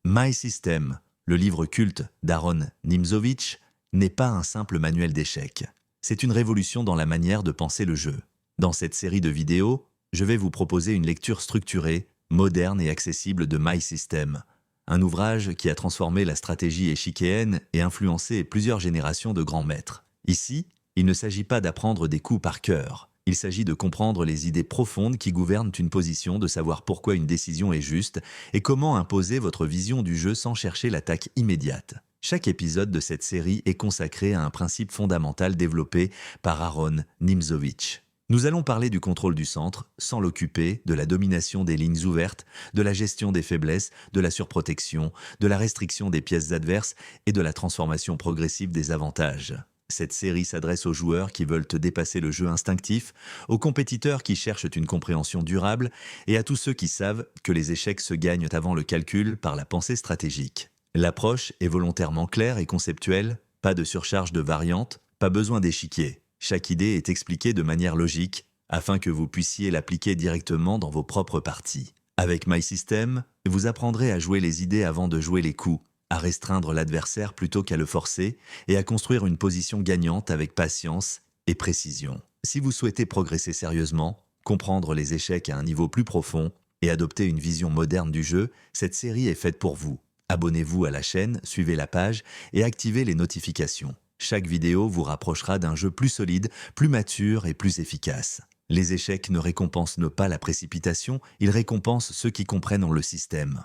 My System, le livre culte d'Aaron Nimzowitsch, n'est pas un simple manuel d'échecs. C'est une révolution dans la manière de penser le jeu. Dans cette série de vidéos, je vais vous proposer une lecture structurée, moderne et accessible de My System, un ouvrage qui a transformé la stratégie échiquéenne et influencé plusieurs générations de grands maîtres. Ici, il ne s'agit pas d'apprendre des coups par cœur. Il s'agit de comprendre les idées profondes qui gouvernent une position, de savoir pourquoi une décision est juste et comment imposer votre vision du jeu sans chercher l'attaque immédiate. Chaque épisode de cette série est consacré à un principe fondamental développé par Aaron Nimzowitsch. Nous allons parler du contrôle du centre, sans l'occuper, de la domination des lignes ouvertes, de la gestion des faiblesses, de la surprotection, de la restriction des pièces adverses et de la transformation progressive des avantages. Cette série s'adresse aux joueurs qui veulent dépasser le jeu instinctif, aux compétiteurs qui cherchent une compréhension durable et à tous ceux qui savent que les échecs se gagnent avant le calcul par la pensée stratégique. L'approche est volontairement claire et conceptuelle, pas de surcharge de variantes, pas besoin d'échiquier. Chaque idée est expliquée de manière logique afin que vous puissiez l'appliquer directement dans vos propres parties. Avec My System, vous apprendrez à jouer les idées avant de jouer les coups, à restreindre l'adversaire plutôt qu'à le forcer et à construire une position gagnante avec patience et précision. Si vous souhaitez progresser sérieusement, comprendre les échecs à un niveau plus profond et adopter une vision moderne du jeu, cette série est faite pour vous. Abonnez-vous à la chaîne, suivez la page et activez les notifications. Chaque vidéo vous rapprochera d'un jeu plus solide, plus mature et plus efficace. Les échecs ne récompensent pas la précipitation, ils récompensent ceux qui comprennent le système.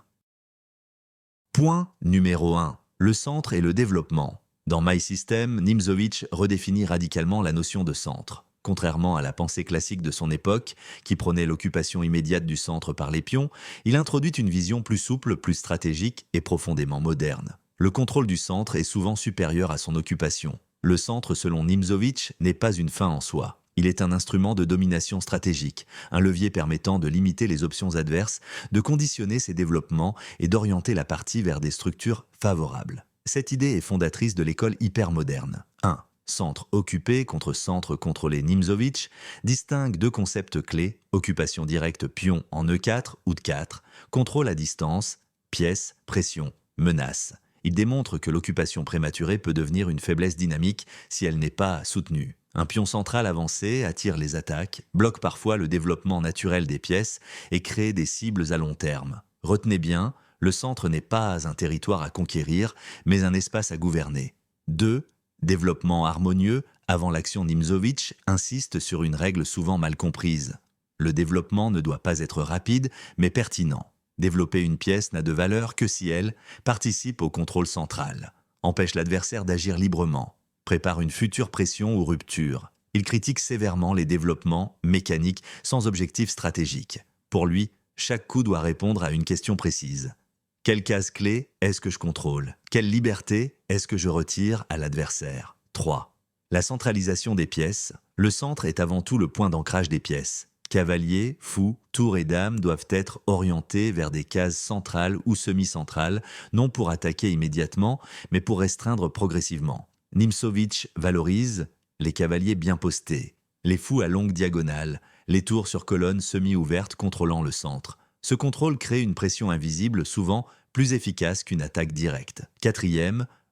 Point numéro 1. Le centre et le développement. Dans My System, Nimzowitsch redéfinit radicalement la notion de centre. Contrairement à la pensée classique de son époque, qui prônait l'occupation immédiate du centre par les pions, il introduit une vision plus souple, plus stratégique et profondément moderne. Le contrôle du centre est souvent supérieur à son occupation. Le centre, selon Nimzowitsch, n'est pas une fin en soi. Il est un instrument de domination stratégique, un levier permettant de limiter les options adverses, de conditionner ses développements et d'orienter la partie vers des structures favorables. Cette idée est fondatrice de l'école hypermoderne. 1. Centre occupé contre centre contrôlé. Nimzowitsch distingue deux concepts clés, occupation directe pion en E4 ou D4, contrôle à distance, pièce, pression, menace. Il démontre que l'occupation prématurée peut devenir une faiblesse dynamique si elle n'est pas soutenue. Un pion central avancé attire les attaques, bloque parfois le développement naturel des pièces et crée des cibles à long terme. Retenez bien, le centre n'est pas un territoire à conquérir, mais un espace à gouverner. 2. Développement harmonieux. Avant l'action, Nimzowitsch insiste sur une règle souvent mal comprise. Le développement ne doit pas être rapide, mais pertinent. Développer une pièce n'a de valeur que si elle participe au contrôle central, empêche l'adversaire d'agir librement, prépare une future pression ou rupture. Il critique sévèrement les développements mécaniques sans objectif stratégique. Pour lui, chaque coup doit répondre à une question précise. Quelle case clé est-ce que je contrôle? Quelle liberté est-ce que je retire à l'adversaire? 3. La centralisation des pièces. Le centre est avant tout le point d'ancrage des pièces. Cavalier, fou, tour et dame doivent être orientés vers des cases centrales ou semi-centrales, non pour attaquer immédiatement, mais pour restreindre progressivement. Nimzowitsch valorise les cavaliers bien postés, les fous à longue diagonale, les tours sur colonnes semi-ouvertes contrôlant le centre. Ce contrôle crée une pression invisible, souvent plus efficace qu'une attaque directe. 4.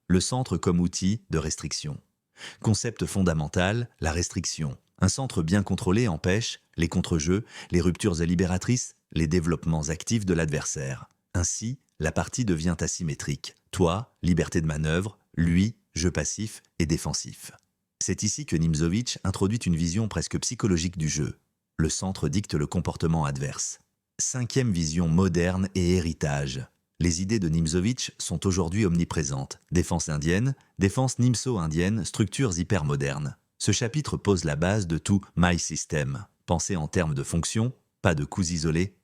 Le centre comme outil de restriction. Concept fondamental, la restriction. Un centre bien contrôlé empêche les contre-jeux, les ruptures libératrices, les développements actifs de l'adversaire. Ainsi, la partie devient asymétrique. Toi, liberté de manœuvre, lui, jeu passif et défensif. C'est ici que Nimzowitsch introduit une vision presque psychologique du jeu. Le centre dicte le comportement adverse. 5. Vision moderne et héritage. Les idées de Nimzowitsch sont aujourd'hui omniprésentes. Défense indienne, défense nimso-indienne, structures hypermodernes. Ce chapitre pose la base de tout My System. Pensez en termes de fonctions, pas de coups isolés.